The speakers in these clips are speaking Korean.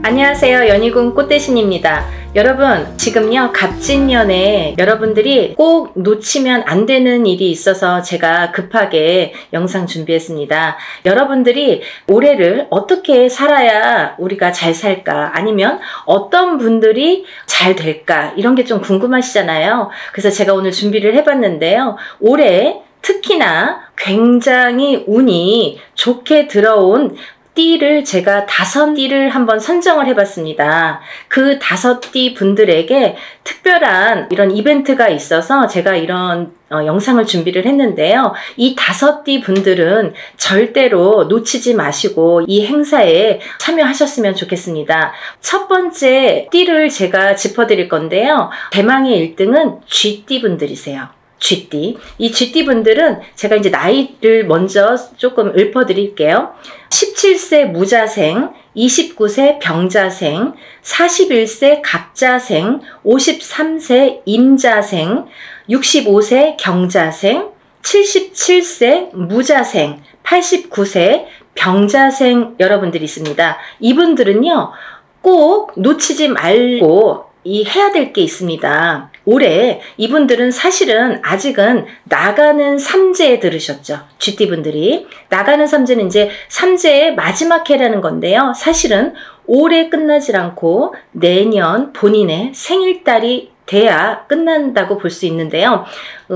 안녕하세요. 연희군 꽃대신입니다. 여러분, 지금요 갑진년에 여러분들이 꼭 놓치면 안 되는 일이 있어서 제가 급하게 영상 준비했습니다. 여러분들이 올해를 어떻게 살아야 우리가 잘 살까, 아니면 어떤 분들이 잘 될까, 이런 게 좀 궁금하시잖아요. 그래서 제가 오늘 준비를 해봤는데요. 올해 특히나 굉장히 운이 좋게 들어온 띠를 제가 5띠를 한번 선정을 해봤습니다. 그 5띠 분들에게 특별한 이런 이벤트가 있어서 제가 이런 영상을 준비를 했는데요. 이 5띠 분들은 절대로 놓치지 마시고 이 행사에 참여하셨으면 좋겠습니다. 첫 번째 띠를 제가 짚어드릴 건데요. 대망의 1등은 쥐띠 분들이세요. 쥐띠. 이 쥐띠 분들은 제가 이제 나이를 먼저 조금 읊어드릴게요. 17세 무자생, 29세 병자생, 41세 갑자생, 53세 임자생, 65세 경자생, 77세 무자생, 89세 병자생 여러분들이 있습니다. 이분들은요, 꼭 놓치지 말고 해야 될 게 있습니다. 올해 이분들은 사실은 아직은 나가는 삼재에 들으셨죠. 쥐띠분들이. 나가는 삼재는 이제 삼재의 마지막 해라는 건데요. 사실은 올해 끝나질 않고 내년 본인의 생일달이 돼야 끝난다고 볼 수 있는데요.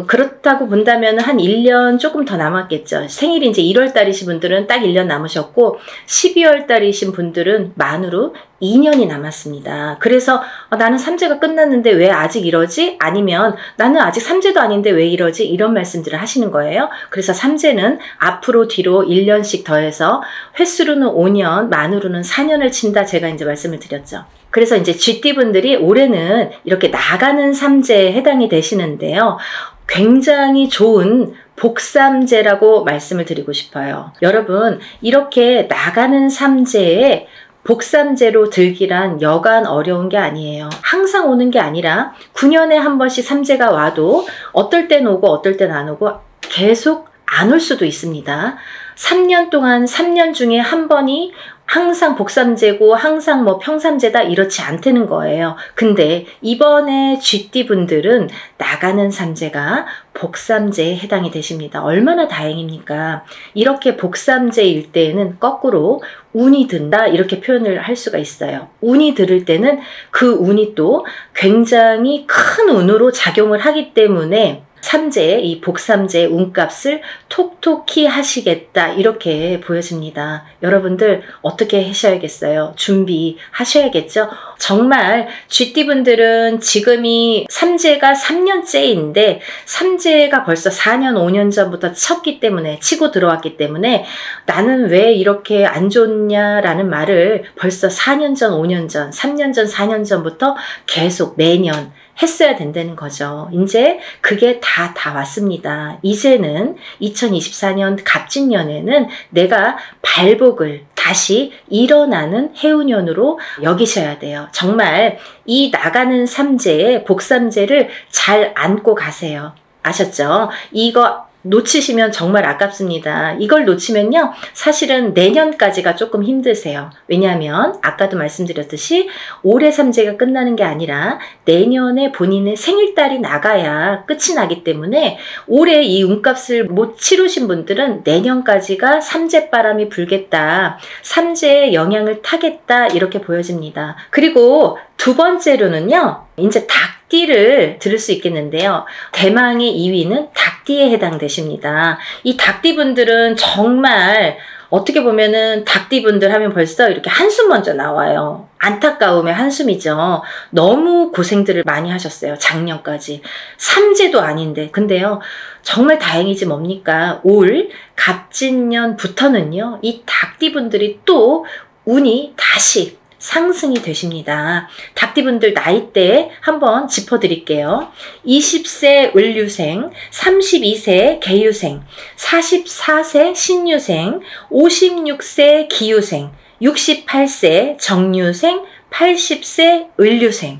그렇다고 본다면 한 1년 조금 더 남았겠죠. 생일이 이제 1월 달이신 분들은 딱 1년 남으셨고, 12월 달이신 분들은 만으로 2년이 남았습니다. 그래서 나는 삼재가 끝났는데 왜 아직 이러지? 아니면 나는 아직 삼재도 아닌데 왜 이러지? 이런 말씀들을 하시는 거예요. 그래서 삼재는 앞으로 뒤로 1년씩 더해서 횟수로는 5년, 만으로는 4년을 친다, 제가 이제 말씀을 드렸죠. 그래서 이제 쥐띠분들이 올해는 이렇게 나가는 삼재에 해당이 되시는데요. 굉장히 좋은 복삼재라고 말씀을 드리고 싶어요. 여러분, 이렇게 나가는 삼재에 복삼재로 들기란 여간 어려운 게 아니에요. 항상 오는 게 아니라 9년에 한 번씩 삼재가 와도 어떨 땐 오고 어떨 땐 안 오고 계속 안 올 수도 있습니다. 3년 동안 3년 중에 한 번이 항상 복삼재고 항상 뭐 평삼재다, 이렇지 않다는 거예요. 근데 이번에 쥐띠 분들은 나가는 삼재가 복삼재에 해당이 되십니다. 얼마나 다행입니까? 이렇게 복삼재일 때에는 거꾸로 운이 든다, 이렇게 표현을 할 수가 있어요. 운이 들을 때는 그 운이 또 굉장히 큰 운으로 작용을 하기 때문에 삼재, 이 복삼재의 운값을 톡톡히 하시겠다, 이렇게 보여집니다. 여러분들 어떻게 하셔야겠어요? 준비하셔야겠죠? 정말 쥐띠분들은 지금이 삼재가 3년째인데 삼재가 벌써 4년, 5년 전부터 쳤기 때문에, 치고 들어왔기 때문에 나는 왜 이렇게 안 좋냐라는 말을 벌써 4년 전, 5년 전, 3년 전, 4년 전부터 계속 매년 했어야 된다는 거죠. 이제 그게 다 왔습니다. 이제는 2024년 갑진년에는 내가 발복을 다시 일어나는 해운년으로 여기셔야 돼요. 정말 이 나가는 삼재의 복삼재를 잘 안고 가세요. 아셨죠? 이거 놓치시면 정말 아깝습니다. 이걸 놓치면요, 사실은 내년까지가 조금 힘드세요. 왜냐하면 아까도 말씀드렸듯이 올해 삼재가 끝나는 게 아니라 내년에 본인의 생일달이 나가야 끝이 나기 때문에 올해 이 운값을 못 치르신 분들은 내년까지가 삼재바람이 불겠다, 삼재의 영향을 타겠다, 이렇게 보여집니다. 그리고 두 번째로는요, 이제 닭띠를 들을 수 있겠는데요. 대망의 2위는 닭띠에 해당되십니다. 이 닭띠분들은 정말 어떻게 보면은 닭띠분들 하면 벌써 이렇게 한숨 먼저 나와요. 안타까움의 한숨이죠. 너무 고생들을 많이 하셨어요. 작년까지. 삼재도 아닌데. 근데요, 정말 다행이지 뭡니까? 올 갑진년부터는요, 이 닭띠분들이 또 운이 다시 상승이 되십니다. 닭띠분들 나이대 한번 짚어드릴게요. 20세 을류생, 32세 개유생, 44세 신유생, 56세 기유생, 68세 정유생, 80세 을류생.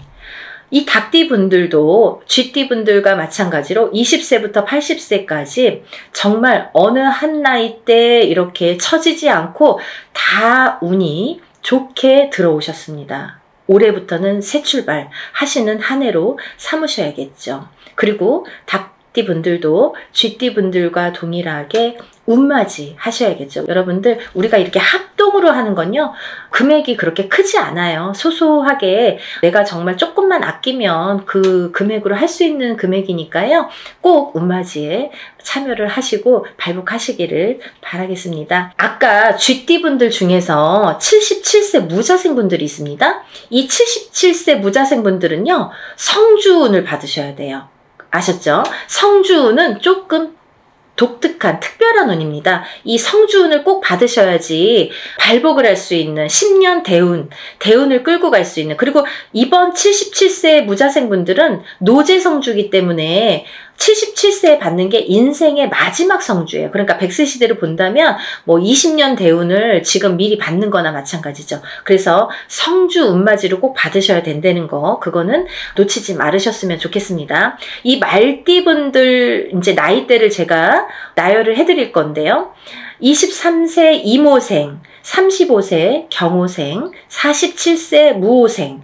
이 닭띠분들도 쥐띠분들과 마찬가지로 20세부터 80세까지 정말 어느 한 나이 때 이렇게 처지지 않고 다 운이 좋게 들어오셨습니다. 올해부터는 새 출발 하시는 한 해로 삼으셔야겠죠. 그리고 닭띠 분들도 쥐띠 분들과 동일하게 운맞이 하셔야겠죠. 여러분들, 우리가 이렇게 합동으로 하는 건요, 금액이 그렇게 크지 않아요. 소소하게 내가 정말 조금만 아끼면 그 금액으로 할 수 있는 금액이니까요. 꼭 운맞이에 참여를 하시고 발복하시기를 바라겠습니다. 아까 쥐띠 분들 중에서 77세 무자생 분들이 있습니다. 이 77세 무자생 분들은요, 성주운을 받으셔야 돼요. 아셨죠? 성주운은 조금 독특한 특별한 운입니다. 이 성주운을 꼭 받으셔야지 발복을 할 수 있는 10년 대운을 끌고 갈 수 있는, 그리고 이번 77세 무자생 분들은 노제 성주이기 때문에 77세에 받는 게 인생의 마지막 성주예요. 그러니까 100세 시대로 본다면 뭐 20년 대운을 지금 미리 받는 거나 마찬가지죠. 그래서 성주 운맞이를 꼭 받으셔야 된다는 거, 그거는 놓치지 말으셨으면 좋겠습니다. 이 말띠 분들 이제 나이대를 제가 나열을 해드릴 건데요. 23세 이모생, 35세 경호생, 47세 무호생,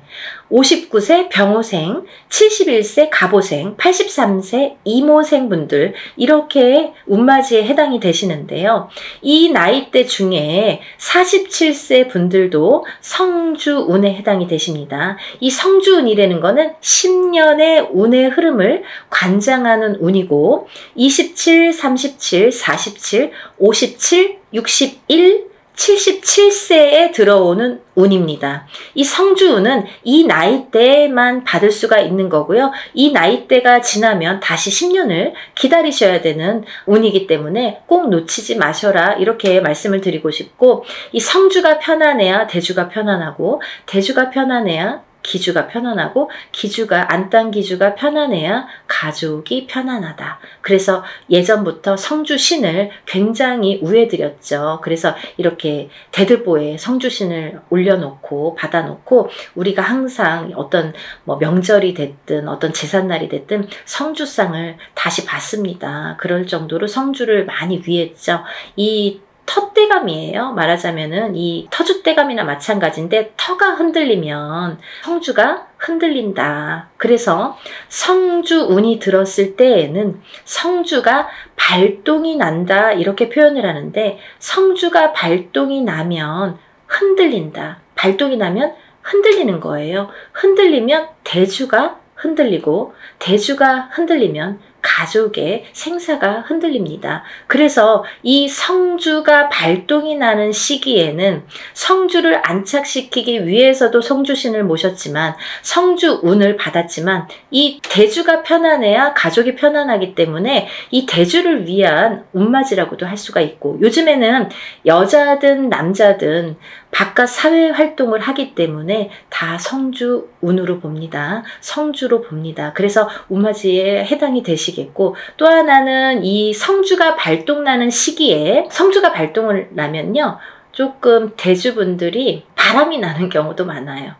59세 병호생, 71세 갑오생, 83세 이모생 분들, 이렇게 운맞이에 해당이 되시는데요. 이 나이대 중에 47세 분들도 성주운에 해당이 되십니다. 이 성주운이라는 거는 10년의 운의 흐름을 관장하는 운이고, 27, 37, 47, 57, 61, 77세에 들어오는 운입니다. 이 성주운은 이 나이대만 받을 수가 있는 거고요. 이 나이대가 지나면 다시 10년을 기다리셔야 되는 운이기 때문에 꼭 놓치지 마셔라, 이렇게 말씀을 드리고 싶고, 이 성주가 편안해야 대주가 편안하고, 대주가 편안해야 기주가 편안하고, 기주가 안딴기주가 편안해야 가족이 편안하다. 그래서 예전부터 성주신을 굉장히 우애드렸죠. 그래서 이렇게 대들보에 성주신을 올려놓고 받아놓고, 우리가 항상 어떤 뭐 명절이 됐든 어떤 제삿날이 됐든 성주상을 다시 받습니다. 그럴 정도로 성주를 많이 위했죠. 이 터대감이에요. 말하자면은 이 터줏대감이나 마찬가지인데, 터가 흔들리면 성주가 흔들린다. 그래서 성주운이 들었을 때에는 성주가 발동이 난다, 이렇게 표현을 하는데, 성주가 발동이 나면 흔들린다. 발동이 나면 흔들리는 거예요. 흔들리면 대주가 흔들리고, 대주가 흔들리면 가족의 생사가 흔들립니다. 그래서 이 성주가 발동이 나는 시기에는 성주를 안착시키기 위해서도 성주신을 모셨지만, 성주운을 받았지만, 이 대주가 편안해야 가족이 편안하기 때문에 이 대주를 위한 운맞이라고도 할 수가 있고, 요즘에는 여자든 남자든 바깥 사회 활동을 하기 때문에 다 성주운으로 봅니다. 성주로 봅니다. 그래서 운맞이에 해당이 되시겠고, 또 하나는 이 성주가 발동나는 시기에, 성주가 발동을 나면요, 조금 대주분들이 바람이 나는 경우도 많아요.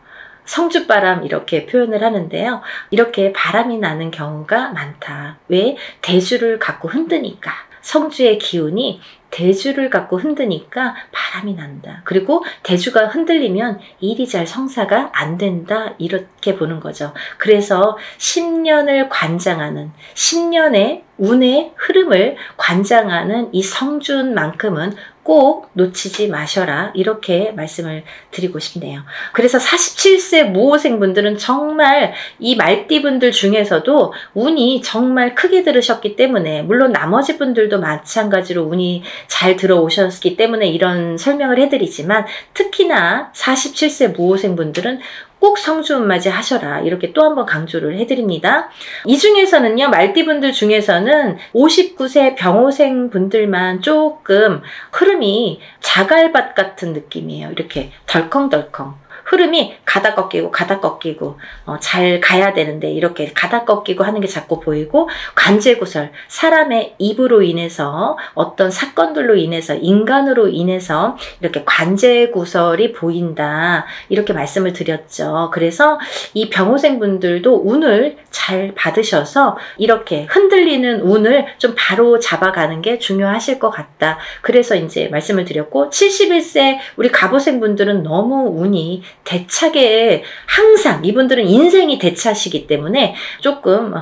성주바람, 이렇게 표현을 하는데요. 이렇게 바람이 나는 경우가 많다. 왜? 대주를 갖고 흔드니까. 성주의 기운이 대주를 갖고 흔드니까 바람이 난다. 그리고 대주가 흔들리면 일이 잘 성사가 안 된다, 이렇게 보는 거죠. 그래서 10년을 관장하는, 10년의 운의 흐름을 관장하는 이 성주운만큼은 꼭 놓치지 마셔라, 이렇게 말씀을 드리고 싶네요. 그래서 47세 무호생 분들은 정말 이 말띠 분들 중에서도 운이 정말 크게 들으셨기 때문에, 물론 나머지 분들도 마찬가지로 운이 잘 들어오셨기 때문에 이런 설명을 해드리지만, 특히나 47세 무호생 분들은 꼭 성주운맞이 하셔라, 이렇게 또 한 번 강조를 해드립니다. 이 중에서는요, 말띠분들 중에서는 59세 병호생 분들만 조금 흐름이 자갈밭 같은 느낌이에요. 이렇게 덜컹덜컹 흐름이 가다 꺾이고 가다 꺾이고 잘 가야 되는데 이렇게 가다 꺾이고 하는 게 자꾸 보이고, 관제구설, 사람의 입으로 인해서 어떤 사건들로 인해서 인간으로 인해서 이렇게 관제구설이 보인다, 이렇게 말씀을 드렸죠. 그래서 이 병호생분들도 운을 잘 받으셔서 이렇게 흔들리는 운을 좀 바로 잡아가는 게 중요하실 것 같다. 그래서 이제 말씀을 드렸고, 71세 우리 갑오생분들은 너무 운이 대차게, 항상 이분들은 인생이 대차시기 때문에 조금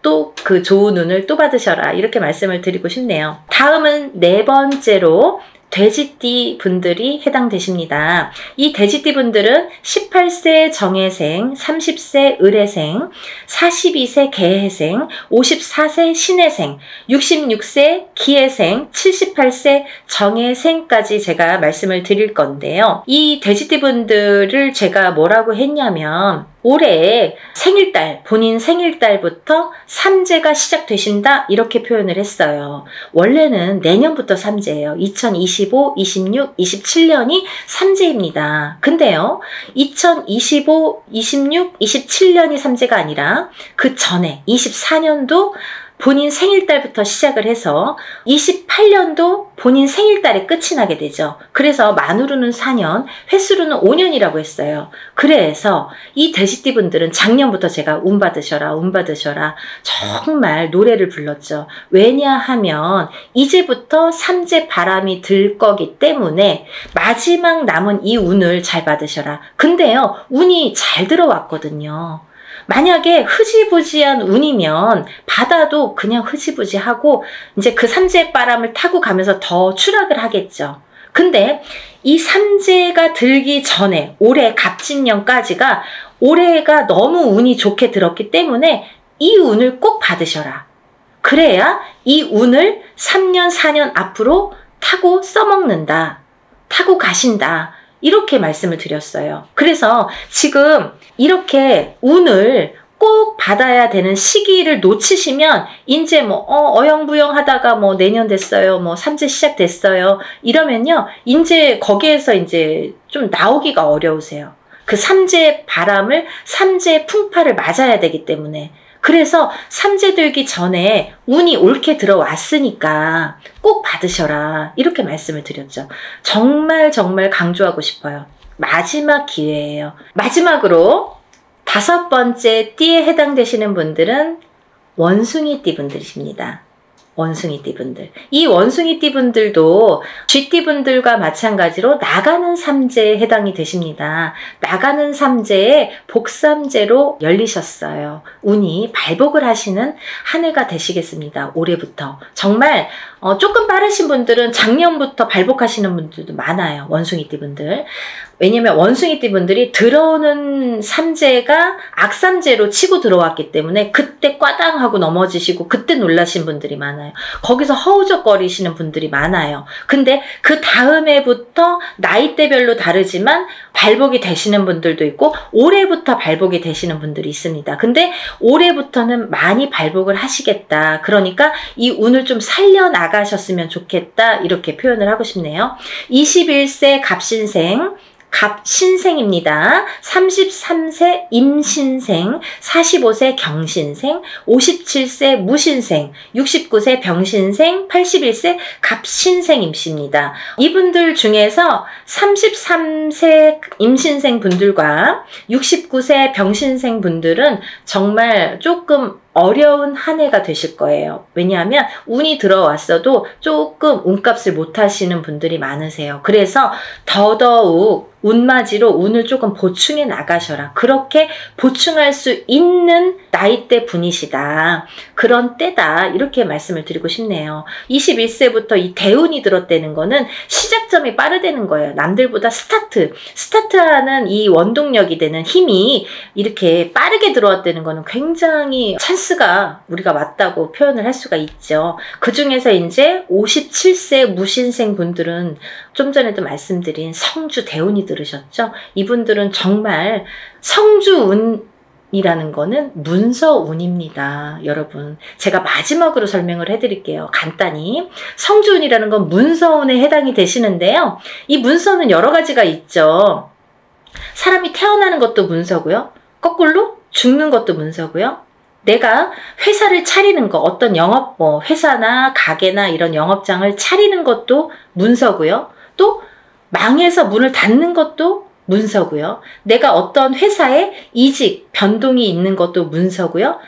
또 그 좋은 운을 또 받으셔라, 이렇게 말씀을 드리고 싶네요. 다음은 네 번째로 돼지띠 분들이 해당되십니다. 이 돼지띠 분들은 18세 정해생, 30세 을해생, 42세 개해생, 54세 신해생, 66세 기해생, 78세 정해생까지 제가 말씀을 드릴 건데요. 이 돼지띠 분들을 제가 뭐라고 했냐면, 올해 생일달, 본인 생일달부터 삼재가 시작되신다, 이렇게 표현을 했어요. 원래는 내년부터 삼재예요. 2025, 26, 27년이 삼재입니다. 근데요, 2025, 26, 27년이 삼재가 아니라 그 전에 24년도 본인 생일달부터 시작을 해서 28년도 본인 생일달에 끝이 나게 되죠. 그래서 만으로는 4년, 횟수로는 5년이라고 했어요. 그래서 이 돼지띠 분들은 작년부터 제가 운 받으셔라, 운 받으셔라, 정말 노래를 불렀죠. 왜냐하면 이제부터 삼재 바람이 들 거기 때문에 마지막 남은 이 운을 잘 받으셔라. 근데요, 운이 잘 들어왔거든요. 만약에 흐지부지한 운이면 받아도 그냥 흐지부지하고 이제 그 삼재 바람을 타고 가면서 더 추락을 하겠죠. 근데 이 삼재가 들기 전에 올해 갑진년까지가, 올해가 너무 운이 좋게 들었기 때문에 이 운을 꼭 받으셔라. 그래야 이 운을 3년, 4년 앞으로 타고 써먹는다, 타고 가신다, 이렇게 말씀을 드렸어요. 그래서 지금 이렇게 운을 꼭 받아야 되는 시기를 놓치시면 이제 뭐 어영부영 하다가 뭐 내년 됐어요, 뭐 삼재 시작됐어요, 이러면요, 이제 거기에서 이제 좀 나오기가 어려우세요. 그 삼재 바람을, 삼재 풍파를 맞아야 되기 때문에. 그래서 삼재 들기 전에 운이 옳게 들어왔으니까 꼭 받으셔라, 이렇게 말씀을 드렸죠. 정말 정말 강조하고 싶어요. 마지막 기회예요. 마지막으로 5번째 띠에 해당되시는 분들은 원숭이띠 분들이십니다. 원숭이띠 분들. 이 원숭이띠 분들도 쥐띠 분들과 마찬가지로 나가는 삼재에 해당이 되십니다. 나가는 삼재에 복삼재로 열리셨어요. 운이 발복을 하시는 한 해가 되시겠습니다. 올해부터. 정말 조금 빠르신 분들은 작년부터 발복하시는 분들도 많아요. 원숭이띠 분들. 왜냐면 원숭이띠 분들이 들어오는 삼재가 악삼재로 치고 들어왔기 때문에 그때 꽈당하고 넘어지시고 그때 놀라신 분들이 많아요. 거기서 허우적거리시는 분들이 많아요. 근데 그 다음 해부터 나이대별로 다르지만 발복이 되시는 분들도 있고 올해부터 발복이 되시는 분들이 있습니다. 근데 올해부터는 많이 발복을 하시겠다. 그러니까 이 운을 좀 살려나가셨으면 좋겠다, 이렇게 표현을 하고 싶네요. 21세 갑신생, 갑신생입니다. 33세 임신생, 45세 경신생, 57세 무신생, 69세 병신생, 81세 갑신생임씨입니다. 이분들 중에서 33세 임신생 분들과 69세 병신생 분들은 정말 조금 어려운 한 해가 되실 거예요. 왜냐하면 운이 들어왔어도 조금 운값을 못 하시는 분들이 많으세요. 그래서 더더욱 운맞이로 운을 조금 보충해 나가셔라. 그렇게 보충할 수 있는 나이대 분이시다. 그런 때다. 이렇게 말씀을 드리고 싶네요. 21세부터 이 대운이 들었다는 거는 시작점이 빠르다는 거예요. 남들보다 스타트하는 이 원동력이 되는 힘이 이렇게 빠르게 들어왔다는 거는 굉장히 찬스가 우리가 맞다고 표현을 할 수가 있죠. 그 중에서 이제 57세 무신생 분들은 좀 전에도 말씀드린 성주 대운이 들으셨죠? 이분들은 정말 성주운이라는 거는 문서운입니다. 여러분, 제가 마지막으로 설명을 해드릴게요. 간단히. 성주운이라는 건 문서운에 해당이 되시는데요. 이 문서는 여러 가지가 있죠. 사람이 태어나는 것도 문서고요. 거꾸로 죽는 것도 문서고요. 내가 회사를 차리는 거, 어떤 영업, 회사나 가게나 이런 영업장을 차리는 것도 문서고요. 또 망해서 문을 닫는 것도 문서고요. 내가 어떤 회사에 이직, 변동이 있는 것도 문서고요.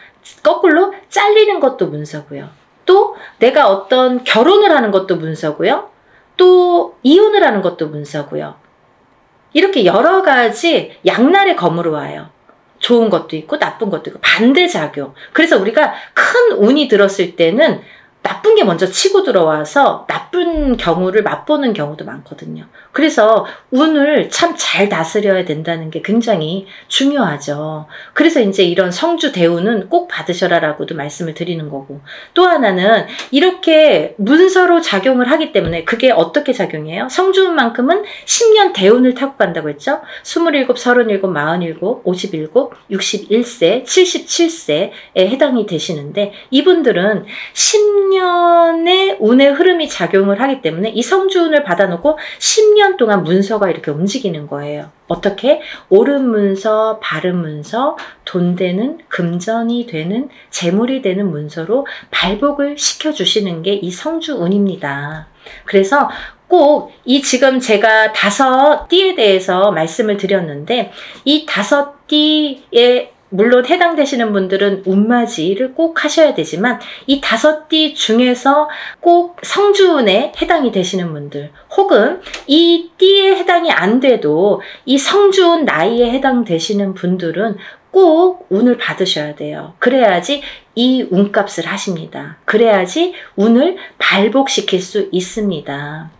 거꾸로 잘리는 것도 문서고요. 또 내가 어떤 결혼을 하는 것도 문서고요. 또 이혼을 하는 것도 문서고요. 이렇게 여러 가지 양날의 검으로 와요. 좋은 것도 있고 나쁜 것도 있고 반대작용. 그래서 우리가 큰 운이 들었을 때는 나쁜 게 먼저 치고 들어와서 나쁜 경우를 맛보는 경우도 많거든요. 그래서 운을 참 잘 다스려야 된다는 게 굉장히 중요하죠. 그래서 이제 이런 성주 대운은 꼭 받으셔라라고도 말씀을 드리는 거고, 또 하나는 이렇게 문서로 작용을 하기 때문에 그게 어떻게 작용해요? 성주운만큼은 10년 대운을 타고 간다고 했죠. 27, 37, 47, 57, 61세, 77세에 해당이 되시는데, 이분들은 10년의 운의 흐름이 작용을 하기 때문에 이 성주운을 받아놓고 10년 동안 문서가 이렇게 움직이는 거예요. 어떻게? 옳은 문서, 바른 문서, 돈 되는, 금전이 되는, 재물이 되는 문서로 발복을 시켜주시는 게 이 성주운입니다. 그래서 꼭 이 지금 제가 5띠에 대해서 말씀을 드렸는데, 이 5띠에 물론 해당되시는 분들은 운맞이를 꼭 하셔야 되지만, 이 5띠 중에서 꼭 성주운에 해당이 되시는 분들, 혹은 이 띠에 해당이 안 돼도 이 성주운 나이에 해당되시는 분들은 꼭 운을 받으셔야 돼요. 그래야지 이 운값을 하십니다. 그래야지 운을 발복시킬 수 있습니다.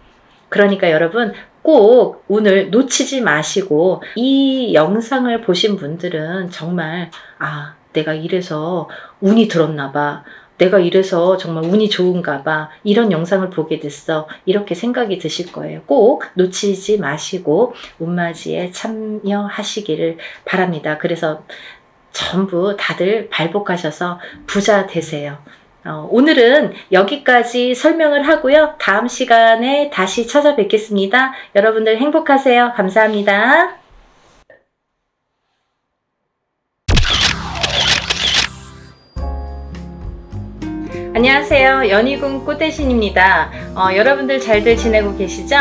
그러니까 여러분, 꼭 운을 놓치지 마시고, 이 영상을 보신 분들은 정말 내가 이래서 운이 들었나 봐, 내가 이래서 정말 운이 좋은가 봐, 이런 영상을 보게 됐어, 이렇게 생각이 드실 거예요. 꼭 놓치지 마시고 운맞이에 참여하시기를 바랍니다. 그래서 전부 다들 발복하셔서 부자 되세요. 오늘은 여기까지 설명을 하고요. 다음 시간에 다시 찾아뵙겠습니다. 여러분들 행복하세요. 감사합니다. 안녕하세요. 연희궁 꽃대신입니다. 여러분들 잘들 지내고 계시죠?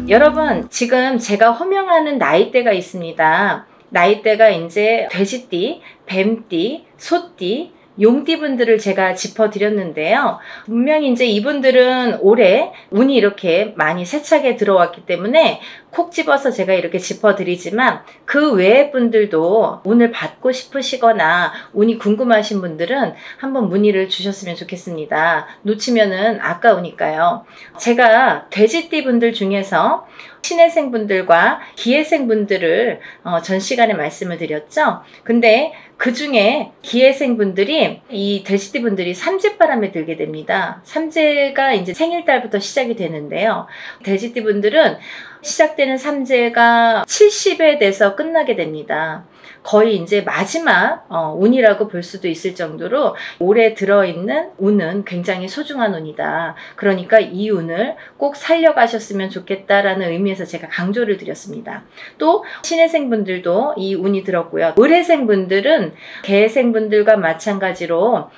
여러분, 지금 제가 호명하는 나이대가 있습니다. 나이대가 이제 돼지띠, 뱀띠, 소띠, 용띠 분들을 제가 짚어드렸는데요. 분명히 이제 이분들은 올해 운이 이렇게 많이 세차게 들어왔기 때문에 콕 집어서 제가 이렇게 짚어드리지만, 그 외의 분들도 운을 받고 싶으시거나 운이 궁금하신 분들은 한번 문의를 주셨으면 좋겠습니다. 놓치면은 아까우니까요. 제가 돼지띠 분들 중에서 신해생 분들과 기해생 분들을 전 시간에 말씀을 드렸죠. 근데 그 중에 기해생 분들이, 이 돼지띠 분들이 삼재바람에 들게 됩니다. 삼재가 이제 생일달부터 시작이 되는데요. 돼지띠 분들은 시작되는 삼재가 70에 돼서 끝나게 됩니다. 거의 이제 마지막 운이라고 볼 수도 있을 정도로 올해 들어있는 운은 굉장히 소중한 운이다. 그러니까 이 운을 꼭 살려가셨으면 좋겠다라는 의미에서 제가 강조를 드렸습니다. 또 신해생 분들도 이 운이 들었고요. 을해생 분들은 개해생 분들과 마찬가지로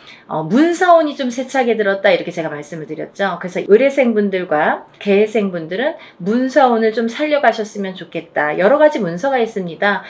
문서운이 좀 세차게 들었다, 이렇게 제가 말씀을 드렸죠. 그래서 을해생 분들과 개해생 분들은 문서운을 좀 살려가셨으면 좋겠다. 여러 가지 문서가 있습니다.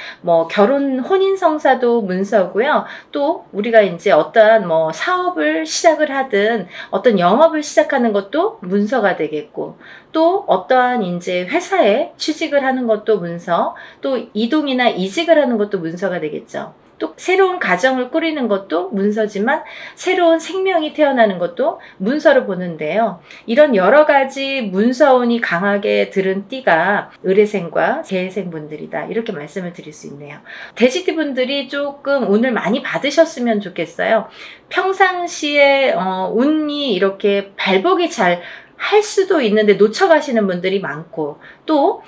결혼, 혼인성사도 문서고요. 또 우리가 이제 어떠한 사업을 시작을 하든 어떤 영업을 시작하는 것도 문서가 되겠고, 또 어떠한 이제 회사에 취직을 하는 것도 문서, 또 이동이나 이직을 하는 것도 문서가 되겠죠. 또 새로운 가정을 꾸리는 것도 문서지만 새로운 생명이 태어나는 것도 문서로 보는데요. 이런 여러 가지 문서운이 강하게 들은 띠가 을해생과 개해생 분들이다, 이렇게 말씀을 드릴 수 있네요. 돼지띠 분들이 조금 운을 많이 받으셨으면 좋겠어요. 평상시에 운이 이렇게 발복이 잘 할 수도 있는데 놓쳐가시는 분들이 많고, 또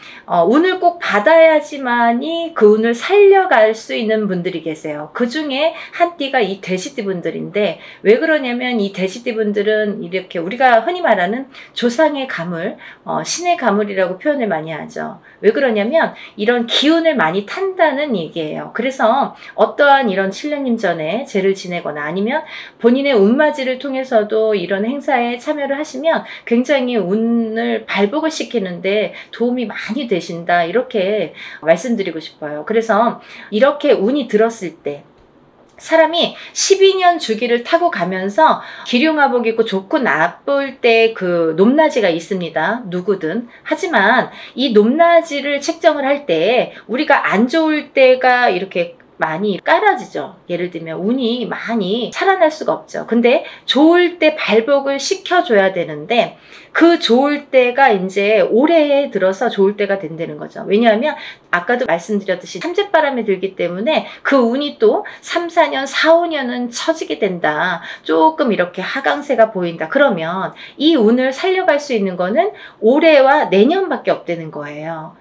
운을 꼭 받아야지만이 그 운을 살려갈 수 있는 분들이 계세요. 그 중에 한 띠가 이 돼지띠 분들인데, 왜 그러냐면 이 돼지띠 분들은 이렇게 우리가 흔히 말하는 조상의 가물, 신의 가물이라고 표현을 많이 하죠. 왜 그러냐면 이런 기운을 많이 탄다는 얘기예요. 그래서 어떠한 이런 신령님 전에 제를 지내거나 아니면 본인의 운맞이를 통해서도 이런 행사에 참여를 하시면 굉장히 운을 발복을 시키는데 도움이 많이 되신다, 이렇게 말씀드리고 싶어요. 그래서 이렇게 운이 들었을 때 사람이 12년 주기를 타고 가면서 기륭화복 입고 좋고 나쁠 때 그 높낮이가 있습니다. 누구든. 하지만 이 높낮이를 책정을 할 때 우리가 안 좋을 때가 이렇게 많이 깔아지죠. 예를 들면 운이 많이 살아날 수가 없죠. 근데 좋을 때 발복을 시켜줘야 되는데, 그 좋을 때가 이제 올해에 들어서 좋을 때가 된다는 거죠. 왜냐하면 아까도 말씀드렸듯이 삼재바람이 들기 때문에 그 운이 또 3, 4년, 4, 5년은 처지게 된다. 조금 이렇게 하강세가 보인다. 그러면 이 운을 살려갈 수 있는 거는 올해와 내년밖에 없다는 거예요.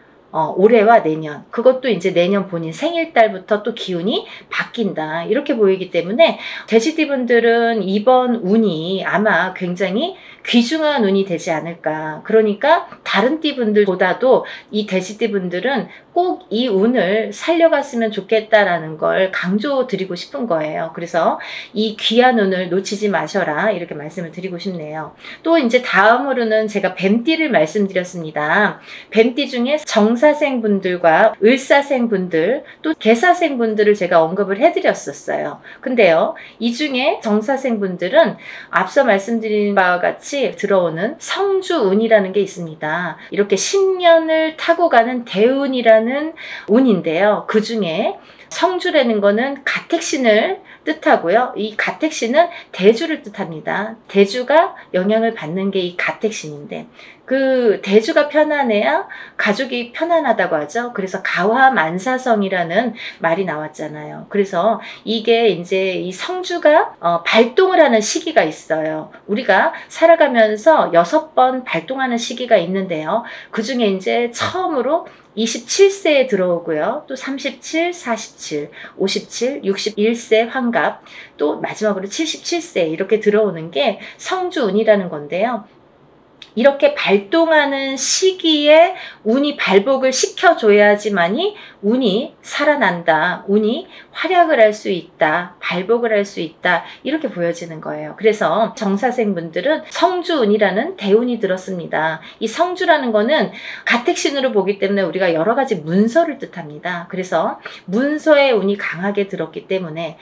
올해와 내년, 그것도 이제 내년 본인 생일달부터 또 기운이 바뀐다, 이렇게 보이기 때문에 돼지띠 분들은 이번 운이 아마 굉장히 귀중한 운이 되지 않을까. 그러니까 다른 띠 분들보다도 이 돼지띠 분들은 꼭 이 운을 살려갔으면 좋겠다라는 걸 강조드리고 싶은 거예요. 그래서 이 귀한 운을 놓치지 마셔라, 이렇게 말씀을 드리고 싶네요. 또 이제 다음으로는 제가 뱀띠를 말씀드렸습니다. 뱀띠 중에 정사생 분들과 을사생 분들, 또 개사생 분들을 제가 언급을 해드렸었어요. 근데요, 이 중에 정사생 분들은 앞서 말씀드린 바와 같이 들어오는 성주운이라는 게 있습니다. 이렇게 신년을 타고 가는 대운이라는 운인데요. 그 중에 성주라는 거는 가택신을 뜻하고요. 이 가택신은 대주를 뜻합니다. 대주가 영향을 받는 게 이 가택신인데, 그 대주가 편안해야 가족이 편안하다고 하죠. 그래서 가화만사성이라는 말이 나왔잖아요. 그래서 이게 이제 이 성주가 발동을 하는 시기가 있어요. 우리가 살아가면서 6번 발동하는 시기가 있는데요. 그 중에 이제 처음으로 27세에 들어오고요. 또 37, 47, 57, 61세 환갑, 또 마지막으로 77세 이렇게 들어오는 게 성주운이라는 건데요. 이렇게 발동하는 시기에 운이 발복을 시켜줘야지만이 운이 살아난다, 운이 활약을 할 수 있다, 발복을 할 수 있다, 이렇게 보여지는 거예요. 그래서 정사생 분들은 성주운이라는 대운이 들었습니다. 이 성주라는 거는 가택신으로 보기 때문에 우리가 여러 가지 문서를 뜻합니다. 그래서 문서의 운이 강하게 들었기 때문에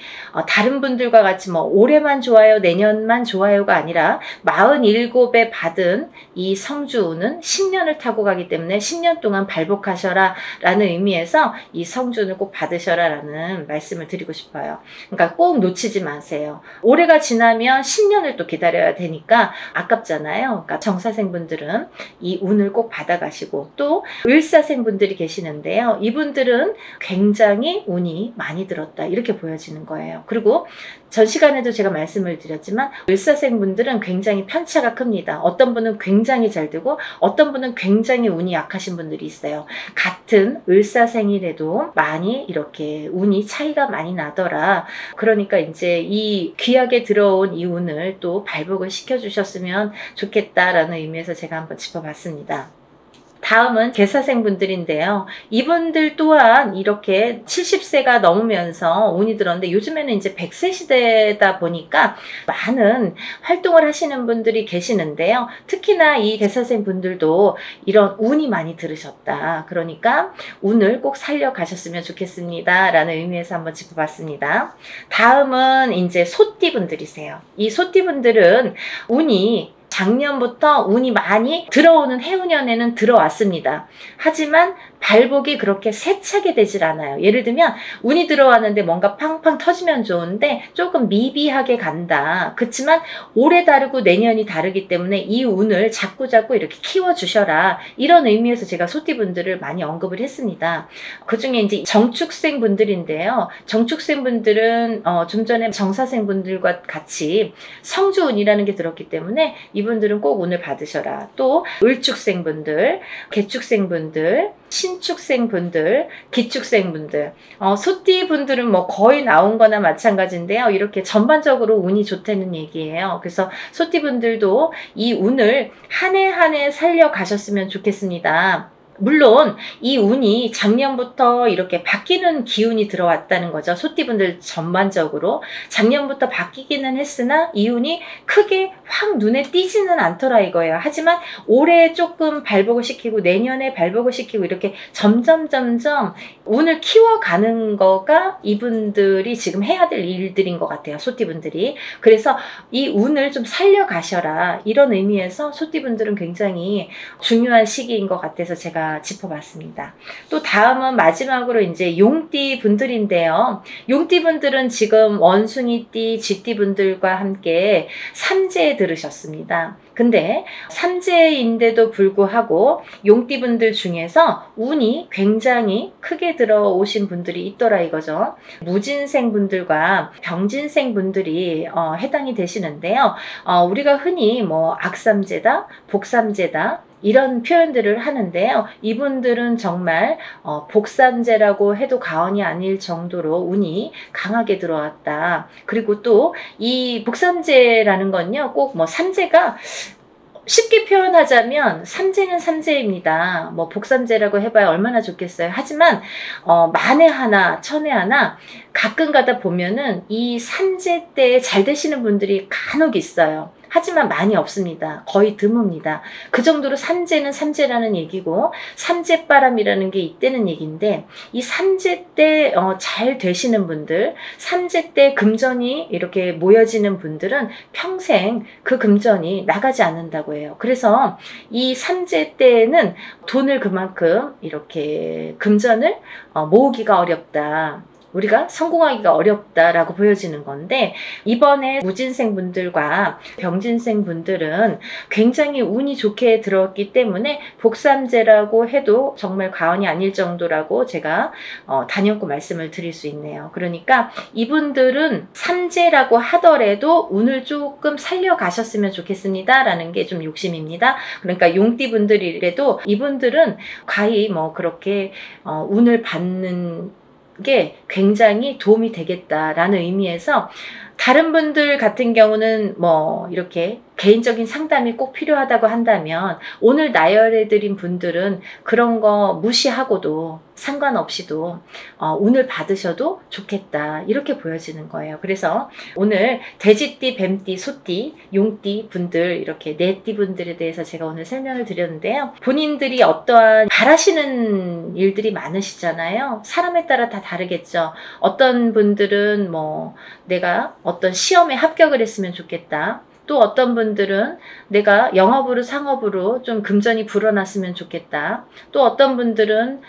다른 분들과 같이 뭐 올해만 좋아요, 내년만 좋아요가 아니라 47에 받은 이 성주운은 10년을 타고 가기 때문에 10년 동안 발복하셔라 라는 의미에서 이 성주운을 꼭 받으셔라 라는 말씀을 드리고 싶어요. 그러니까 꼭 놓치지 마세요. 올해가 지나면 10년을 또 기다려야 되니까 아깝잖아요. 그러니까 정사생 분들은 이 운을 꼭 받아가시고, 또 을사생 분들이 계시는데요. 이분들은 굉장히 운이 많이 들었다, 이렇게 보여지는 거예요. 그리고 전 시간에도 제가 말씀을 드렸지만 을사생 분들은 굉장히 편차가 큽니다. 어떤 분은 굉장히 잘 되고 어떤 분은 굉장히 운이 약하신 분들이 있어요. 같은 을사생이라도 많이 이렇게 운이 차이가 많이 나더라. 그러니까 이제 이 귀하게 들어온 이 운을 또 발복을 시켜주셨으면 좋겠다라는 의미에서 제가 한번 짚어봤습니다. 다음은 개사생 분들인데요. 이분들 또한 이렇게 70세가 넘으면서 운이 들었는데, 요즘에는 이제 100세 시대다 보니까 많은 활동을 하시는 분들이 계시는데요. 특히나 이 개사생 분들도 이런 운이 많이 들으셨다. 그러니까 운을 꼭 살려가셨으면 좋겠습니다 라는 의미에서 한번 짚어봤습니다. 다음은 이제 소띠 분들이세요. 이 소띠 분들은 운이 작년부터 운이 많이 들어오는 해운년에는 들어왔습니다. 하지만 발복이 그렇게 세차게 되질 않아요. 예를 들면 운이 들어왔는데 뭔가 팡팡 터지면 좋은데 조금 미비하게 간다. 그렇지만 올해 다르고 내년이 다르기 때문에 이 운을 자꾸자꾸 이렇게 키워주셔라, 이런 의미에서 제가 소띠분들을 많이 언급을 했습니다. 그 중에 이제 정축생 분들인데요. 정축생 분들은 좀 전에 정사생 분들과 같이 성주운이라는 게 들었기 때문에 이분 이분들은 꼭 운을 받으셔라. 또 을축생분들, 개축생분들, 신축생분들, 기축생분들, 소띠분들은 뭐 거의 나온 거나 마찬가지인데요. 이렇게 전반적으로 운이 좋다는 얘기예요. 그래서 소띠분들도 이 운을 한 해 한 해 살려가셨으면 좋겠습니다. 물론 이 운이 작년부터 이렇게 바뀌는 기운이 들어왔다는 거죠. 소띠분들 전반적으로 작년부터 바뀌기는 했으나 이 운이 크게 확 눈에 띄지는 않더라 이거예요. 하지만 올해 조금 발복을 시키고 내년에 발복을 시키고 이렇게 점점 운을 키워가는 거가 이분들이 지금 해야 될 일들인 것 같아요. 소띠분들이. 그래서 이 운을 좀 살려가셔라 이런 의미에서 소띠분들은 굉장히 중요한 시기인 것 같아서 제가 짚어봤습니다. 또 다음은 마지막으로 이제 용띠 분들인데요. 용띠 분들은 지금 원숭이띠, 쥐띠 분들과 함께 삼재에 들으셨습니다. 근데 삼재인데도 불구하고 용띠 분들 중에서 운이 굉장히 크게 들어오신 분들이 있더라 이거죠. 무진생 분들과 병진생 분들이 해당이 되시는데요. 우리가 흔히 뭐 악삼재다, 복삼재다 이런 표현들을 하는데요. 이분들은 정말 복삼재라고 해도 과언이 아닐 정도로 운이 강하게 들어왔다. 그리고 또 이 복삼재라는 건요. 꼭 뭐 삼재가 쉽게 표현하자면 삼재는 삼재입니다. 뭐 복삼재라고 해봐야 얼마나 좋겠어요. 하지만 만에 하나 천에 하나 가끔 가다 보면은 이 삼재 때 잘 되시는 분들이 간혹 있어요. 하지만 많이 없습니다. 거의 드뭅니다. 그 정도로 삼재는 삼재라는 얘기고 삼재바람이라는 게 있다는 얘기인데 이 삼재 때 잘 되시는 분들, 삼재 때 금전이 이렇게 모여지는 분들은 평생 그 금전이 나가지 않는다고 해요. 그래서 이 삼재 때는 돈을 그만큼 이렇게 금전을 모으기가 어렵다. 우리가 성공하기가 어렵다라고 보여지는 건데 이번에 무진생 분들과 병진생 분들은 굉장히 운이 좋게 들어왔기 때문에 복삼재라고 해도 정말 과언이 아닐 정도라고 제가 단연코 말씀을 드릴 수 있네요. 그러니까 이분들은 삼재라고 하더라도 운을 조금 살려가셨으면 좋겠습니다 라는 게 좀 욕심입니다. 그러니까 용띠 분들이라도 이분들은 과히 뭐 그렇게 운을 받는 게 굉장히 도움이 되겠다라는 의미에서 다른 분들 같은 경우는 뭐 이렇게 개인적인 상담이 꼭 필요하다고 한다면 오늘 나열해드린 분들은 그런 거 무시하고도 상관없이도 운을 받으셔도 좋겠다 이렇게 보여지는 거예요. 그래서 오늘 돼지띠, 뱀띠, 소띠, 용띠 분들 이렇게 네 띠 분들에 대해서 제가 오늘 설명을 드렸는데요. 본인들이 어떠한 바라시는 일들이 많으시잖아요. 사람에 따라 다 다르겠죠. 어떤 분들은 뭐 내가 어떤 시험에 합격을 했으면 좋겠다. 또 어떤 분들은 내가 영업으로 상업으로 좀 금전이 불어났으면 좋겠다. 또 어떤 분들은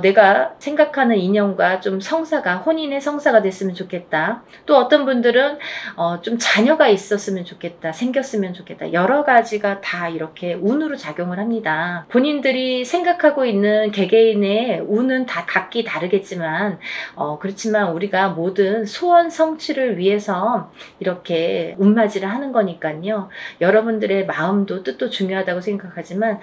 내가 생각하는 인연과 좀 성사가 혼인의 성사가 됐으면 좋겠다. 또 어떤 분들은 좀 자녀가 있었으면 좋겠다. 생겼으면 좋겠다. 여러 가지가 다 이렇게 운으로 작용을 합니다. 본인들이 생각하고 있는 개개인의 운은 다 각기 다르겠지만 그렇지만 우리가 모든 소원 성취를 위해서 이렇게 운맞이를 하는 거니까 여러분들의 마음도 뜻도 중요하다고 생각하지만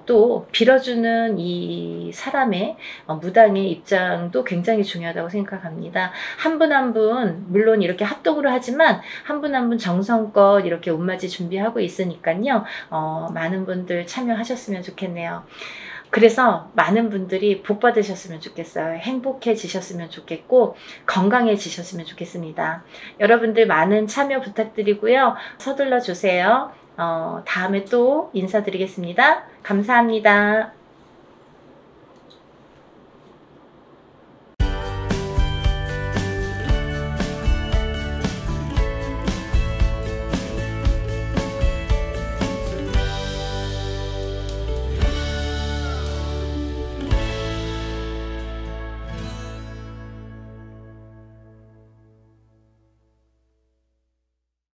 또 빌어주는 이 사람의 무당의 입장도 굉장히 중요하다고 생각합니다. 한 분 한 분 물론 이렇게 합동으로 하지만 한 분 한 분 정성껏 이렇게 운맞이 준비하고 있으니까요. 많은 분들 참여하셨으면 좋겠네요. 그래서 많은 분들이 복 받으셨으면 좋겠어요. 행복해지셨으면 좋겠고 건강해지셨으면 좋겠습니다. 여러분들 많은 참여 부탁드리고요. 서둘러 주세요. 다음에 또 인사드리겠습니다. 감사합니다.